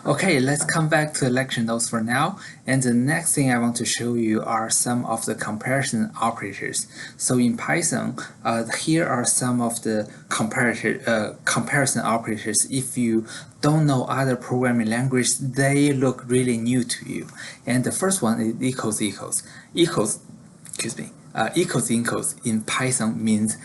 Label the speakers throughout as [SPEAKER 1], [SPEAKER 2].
[SPEAKER 1] Okay, let's come back to the lecture notes for now. And the next thing I want to show you are some of the comparison operators. So in Python, here are some of the comparison operators. If you don't know other programming language, they look really new to you. And the first one is equals equals. Equals in Python means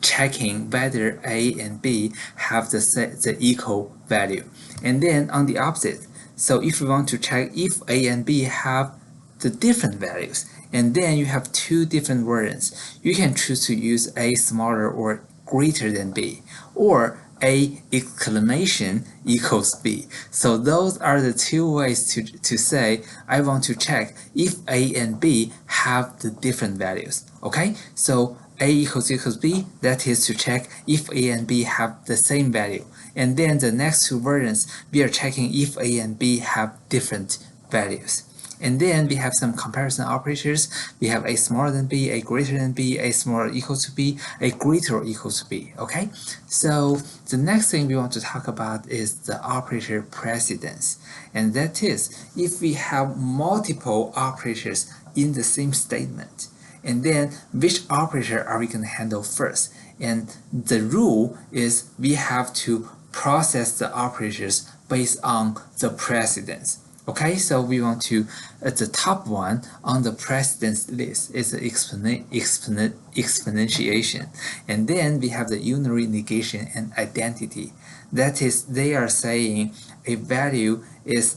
[SPEAKER 1] checking whether A and B have the equal value. And then on the opposite, so if you want to check if A and B have the different values, and then you have two different versions, you can choose to use A smaller or greater than B, or A exclamation equals B. So those are the two ways to say I want to check if A and B have the different values. Okay, so A equals B, that is to check if A and B have the same value. And then the next two versions, we are checking if A and B have different values. And then we have some comparison operators. We have A smaller than B, A greater than B, A smaller equals to B, A greater or equals to B. Okay, so the next thing we want to talk about is the operator precedence. And that is if we have multiple operators in the same statement, and then which operator are we going to handle first? And the rule is we have to process the operators based on the precedence. Okay, so we want to, at the top one on the precedence list is the exponentiation. And then we have the unary, negation, and identity. That is, they are saying a value is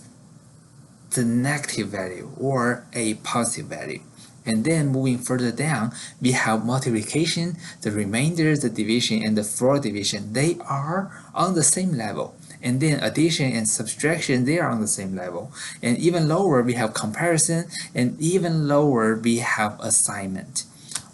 [SPEAKER 1] the negative value or a positive value. And then moving further down, we have multiplication, the remainder, the division, and the floor division. They are on the same level. And then addition and subtraction, they are on the same level. And even lower, we have comparison, and even lower, we have assignment.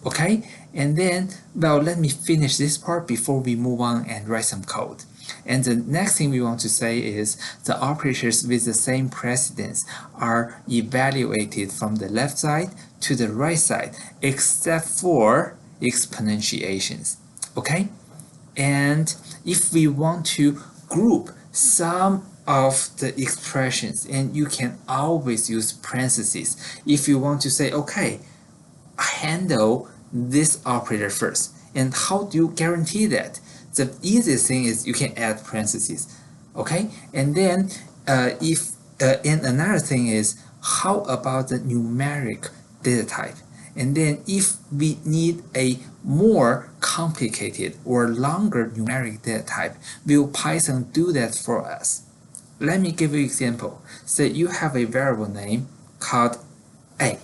[SPEAKER 1] Okay? And then, well, let me finish this part before we move on and write some code. And the next thing we want to say is the operators with the same precedence are evaluated from the left side to the right side, except for exponentiations. Okay? And if we want to group some of the expressions, and you can always use parentheses if you want to say, okay, handle this operator first. And how do you guarantee that? The easiest thing is you can add parentheses. Okay, and then and another thing is, how about the numeric data type? And then if we need a more complicated or longer numeric data type, will Python do that for us? Let me give you an example. Say you have a variable name called A,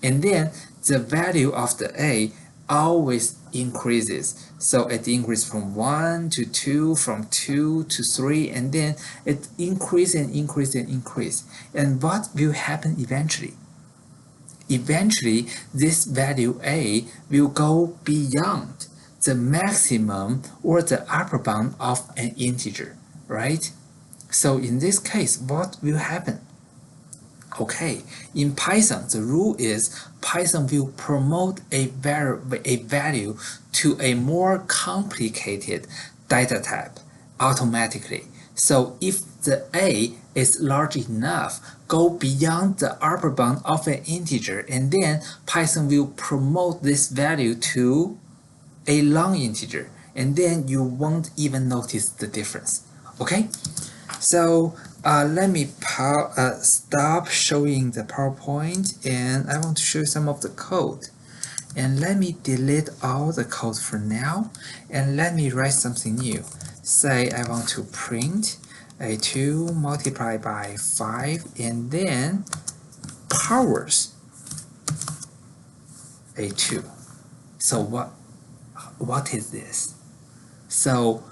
[SPEAKER 1] and then the value of the A always increases. So it increases from 1 to 2, from 2 to 3, and then it increases and increases and increases. And what will happen eventually? Eventually, this value A will go beyond the maximum or the upper bound of an integer, right? So in this case, what will happen? Okay, in Python, the rule is Python will promote a value to a more complicated data type automatically. So if the A is large enough, go beyond the upper bound of an integer, and then Python will promote this value to a long integer, and then you won't even notice the difference. Okay? So let me stop showing the PowerPoint, and I want to show you some of the code. And let me delete all the code for now, and let me write something new. Say I want to print a 2 multiplied by 5, and then powers a 2. So what is this? So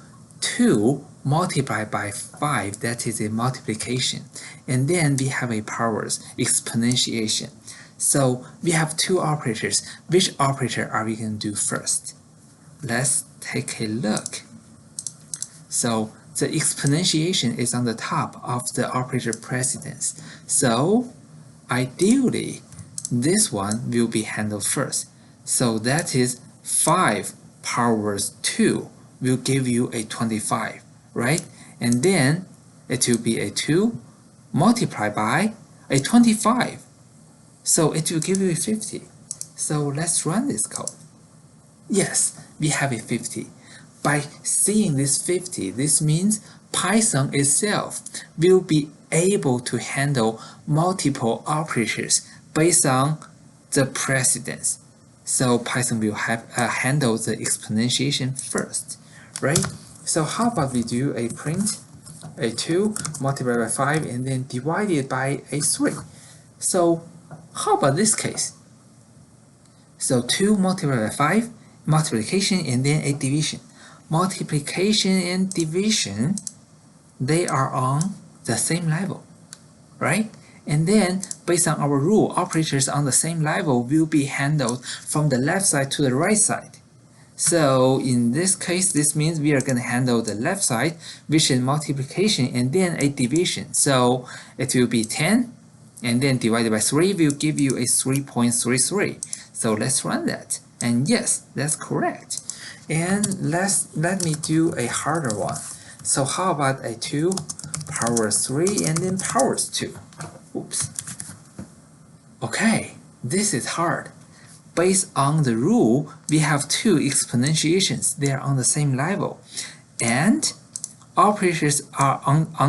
[SPEAKER 1] 2 multiplied by 5, that is a multiplication. And then we have a powers, exponentiation. So we have two operators. Which operator are we going to do first? Let's take a look. So the exponentiation is on the top of the operator precedence. So ideally, this one will be handled first. So that is 5 powers 2 will give you a 25, right? And then it will be a 2 multiplied by a 25. So it will give you a 50. So let's run this code. Yes, we have a 50. By seeing this 50, this means Python itself will be able to handle multiple operators based on the precedence. So Python will handle the exponentiation first, right? So how about we do a print, a 2 multiplied by 5 and then divided by a 3. So how about this case? So 2 multiplied by 5, multiplication and then a division. Multiplication and division, they are on the same level, right? And then based on our rule, operators on the same level will be handled from the left side to the right side. So in this case, this means we are going to handle the left side, which is multiplication and then a division. So it will be 10 and then divided by 3 will give you a 3.33. So let's run that. And yes, that's correct. And let me do a harder one. So how about a 2 power 3 and then powers 2? Oops. Okay, this is hard. Based on the rule, we have 2 exponentiations. They are on the same level. And operators are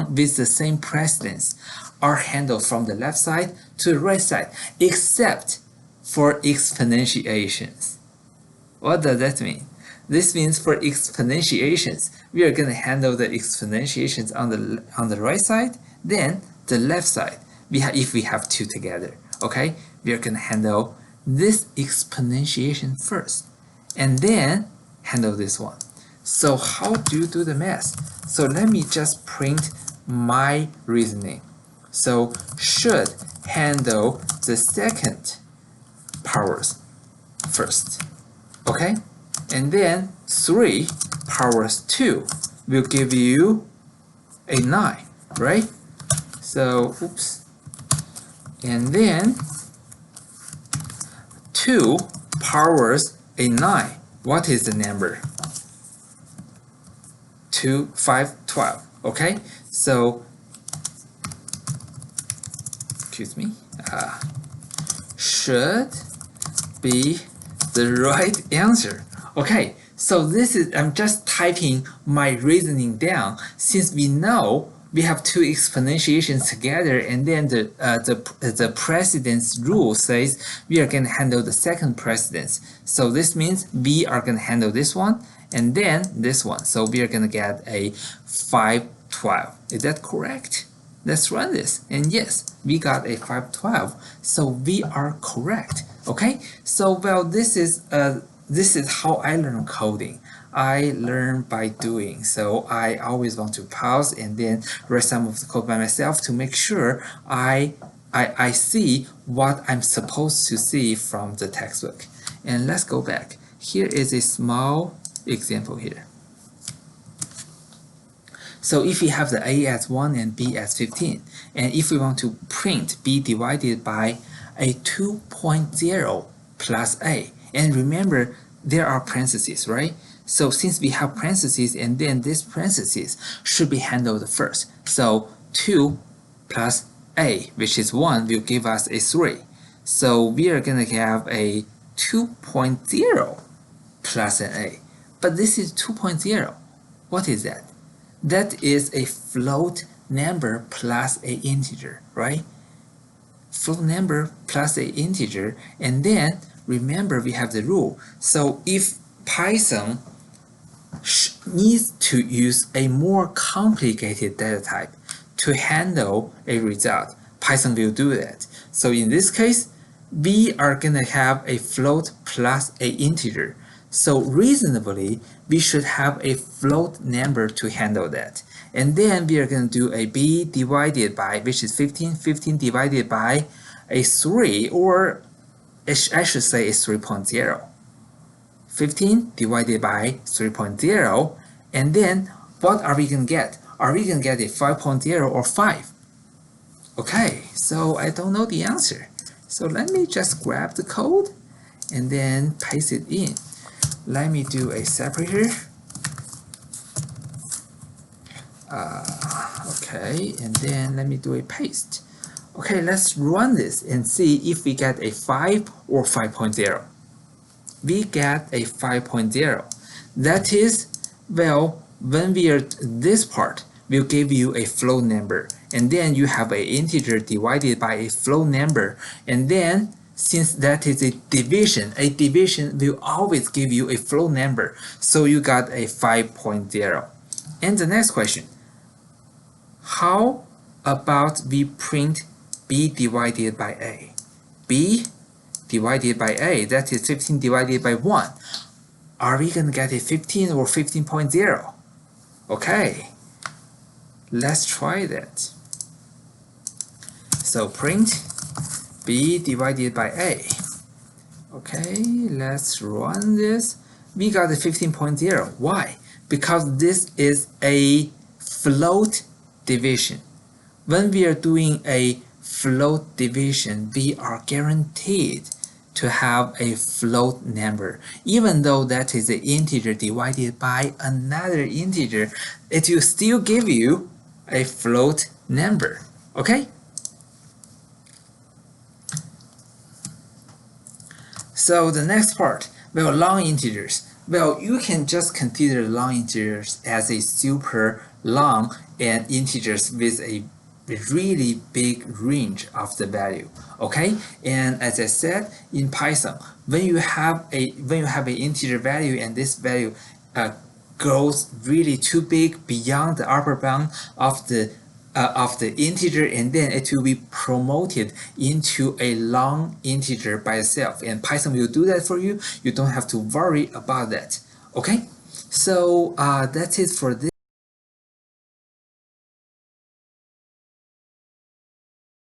[SPEAKER 1] with the same precedence are handled from the left side to the right side, except for exponentiations. What does that mean? This means for exponentiations, we are going to handle the exponentiations on the right side, then the left side. If we have 2 together, okay, we are going to handle this exponentiation first, and then handle this one. So how do you do the math? So let me just print my reasoning. So should handle the second powers first, okay? And then 3 powers 2 will give you a 9, right? So, oops. And then 2 powers a 9. What is the number? 2, 5, 12. Okay? So, excuse me, should be the right answer. Okay, so this is, I'm just typing my reasoning down since we know we have 2 exponentiations together, and then the precedence rule says we are going to handle the second precedence. So this means we are going to handle this one and then this one. So we are going to get a 512. Is that correct? Let's run this. And yes, we got a 512. So we are correct. Okay. So well, this is how I learn coding. I learn by doing. So I always want to pause and then write some of the code by myself to make sure I see what I'm supposed to see from the textbook. And let's go back. Here is a small example here. So if we have the a as 1 and b as 15, and if we want to print b divided by a 2.0 plus a, and remember there are parentheses, right? So since we have parentheses and then this parentheses should be handled first. So 2 plus a, which is 1, will give us a 3. So we are going to have a 2.0 plus an a. But this is 2.0. What is that? That is a float number plus a integer, right? Float number plus a integer, and then remember we have the rule. So if Python needs to use a more complicated data type to handle a result, Python will do that. So in this case, we are going to have a float plus a integer. So reasonably, we should have a float number to handle that. And then we are going to do a b divided by, which is 15, 15 divided by a 3, or I should say a 3.0. 15 divided by 3.0, and then what are we going to get? Are we going to get a 5.0 or 5? Okay, so I don't know the answer. So let me just grab the code and then paste it in. Let me do a separator. Okay, and then let me do a paste. Okay, let's run this and see if we get a 5 or 5.0. We get a 5.0. That is, well, when we are this part will give you a float number, and then you have an integer divided by a float number, and then since that is a division will always give you a float number, so you got a 5.0. And the next question, how about we print b divided by a? B divided by a, that is 15 divided by 1. Are we going to get a 15 or 15.0? Okay, let's try that. So print b divided by a. Okay, let's run this. We got a 15.0. Why? Because this is a float division. When we are doing a float division, we are guaranteed to have a float number. Even though that is an integer divided by another integer, it will still give you a float number. Okay? So the next part, well, long integers. Well, you can just consider long integers as a super long and integers with a really big range of the value. Okay, and as I said in Python, when you have an integer value and this value goes really too big beyond the upper bound of the integer, and then it will be promoted into a long integer by itself, and Python will do that for you. You don't have to worry about that. Okay, so that's it for this.